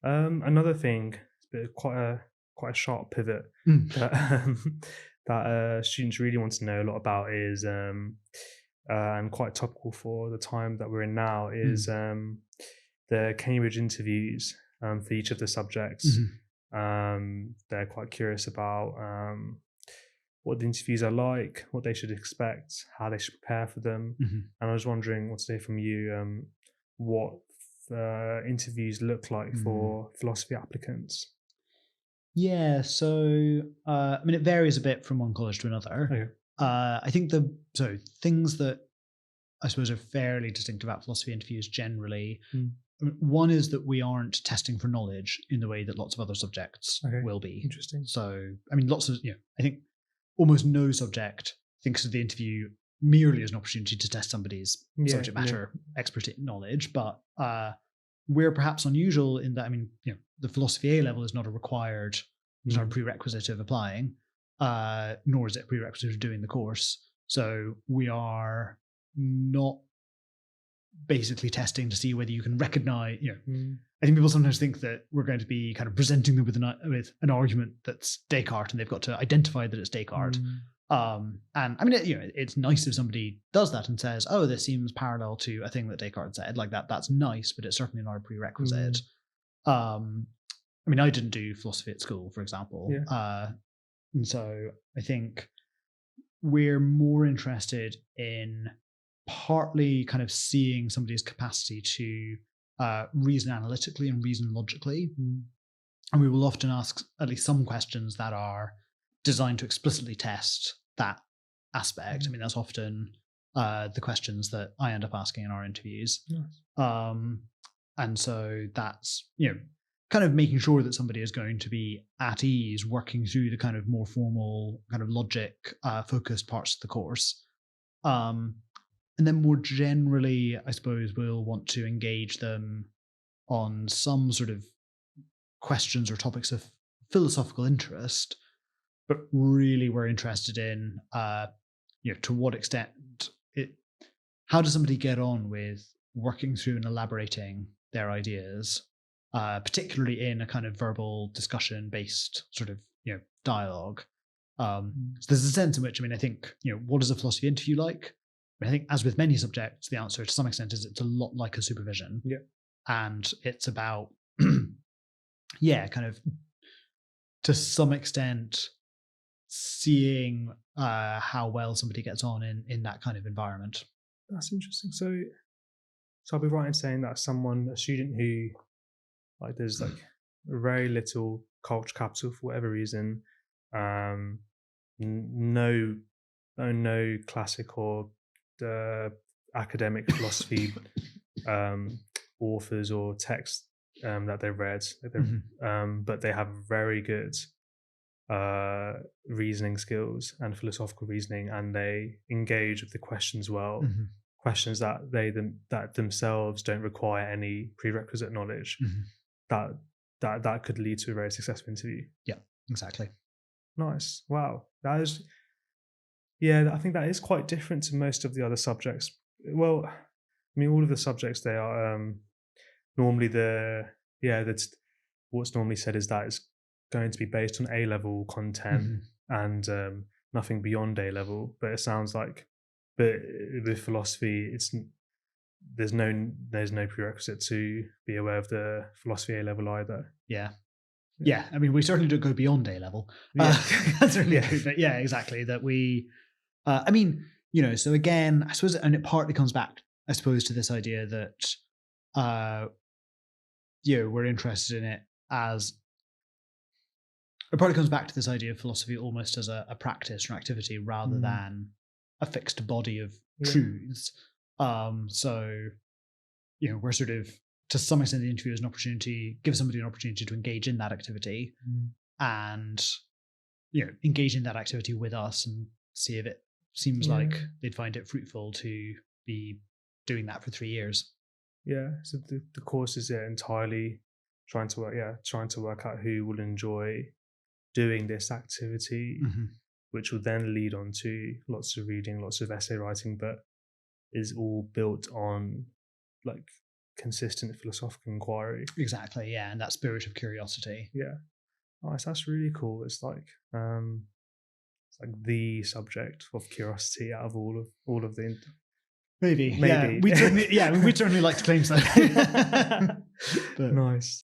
Another thing, it's been quite a sharp pivot Mm. that that students really want to know a lot about is and quite topical for the time that we're in now is Mm. the Cambridge interviews for each of the subjects. Mhm. They're quite curious about what the interviews are like, what they should expect, how they should prepare for them. Mhm. And I was wondering, what to hear from you, what interviews look like Mm. for philosophy applicants. Yeah, so I mean, it varies a bit from one college to another. Okay. I think things that I suppose are fairly distinct about philosophy interviews generally. Mm. One is that we aren't testing for knowledge in the way that lots of other subjects Okay. will be. Interesting. So, I mean, I think almost no subject thinks of the interview merely as an opportunity to test somebody's Yeah. subject Yeah. matter expertise knowledge, but we're perhaps unusual in that, I mean, the philosophy A level is not a required, it's not a Mm. prerequisite of applying, nor is it a prerequisite of doing the course. So we are not basically testing to see whether you can recognize, Mm. I think people sometimes think that we're going to be kind of presenting them with an argument that's Descartes, and they've got to identify that it's Descartes. Mm. And I mean, it's nice if somebody does that and says, "Oh, this seems parallel to a thing that Descartes said," like that. That's nice, but it's certainly not a prerequisite. Mm. Um, I mean, I didn't do philosophy at school, for example, Yeah. and so I think we're more interested in partly kind of seeing somebody's capacity to reason analytically and reason logically. Mm. And we will often ask at least some questions that are designed to explicitly test that aspect. I Mm. mean, that's often the questions that I end up asking in our interviews. Nice. And so that's, kind of making sure that somebody is going to be at ease working through the kind of more formal, kind of logic focused parts of the course. Um, and then more generally, I suppose we'll want to engage them on some sort of questions or topics of philosophical interest, but really we're interested in, to what extent how does somebody get on with working through and elaborating their ideas, particularly in a kind of verbal discussion based sort of, dialogue. Mm. So there's a sense in which, I mean, I think, what is a philosophy interview like? I think, as with many subjects, the answer to some extent is it's a lot like a supervision. Yeah. And it's about, kind of to some extent, seeing how well somebody gets on in that kind of environment. That's interesting. So I'll be right in saying that a student who like there's like very little culture capital for whatever reason, um, no, no classic or academic philosophy um, authors or texts that they've read, Mhm. but they have very good reasoning skills and philosophical reasoning, and they engage with the questions well. Mhm. Questions that themselves don't require any prerequisite knowledge. Mhm. That that could lead to a very successful interview. Yeah, exactly. Nice. Wow. That is, yeah, I think that is quite different to most of the other subjects. Well, I mean, all of the subjects they are normally that's what's normally said is that it's going to be based on A level content Mhm. and nothing beyond A level. But it sounds like, but with philosophy, there's no prerequisite to be aware of the philosophy A level either. Yeah. Yeah. Yeah, I mean, we certainly don't go beyond A level. Yeah. That's certainly Yeah. true, but yeah, exactly. That we, I mean, so again, I suppose, and it partly comes back, I suppose, to this idea that, uh, we're interested in it as, it probably comes back to this idea of philosophy almost as a practice or activity rather Mm. than a fixed body of Yeah. truths. So, we're sort of, to some extent, the interview is an opportunity, give somebody an opportunity to engage in that activity Mm. and, engage in that activity with us and see if it seems like Yeah. they'd find it fruitful to be doing that for 3 years. Yeah. So the course is entirely trying to work out who will enjoy doing this activity, Mhm. which will then lead on to lots of reading, lots of essay writing, but is all built on like consistent philosophical inquiry. Exactly, yeah, and that spirit of curiosity. Yeah, nice. That's really cool. It's like the subject of curiosity out of all of the. Maybe. Yeah, we'd certainly like to claim so. But, nice.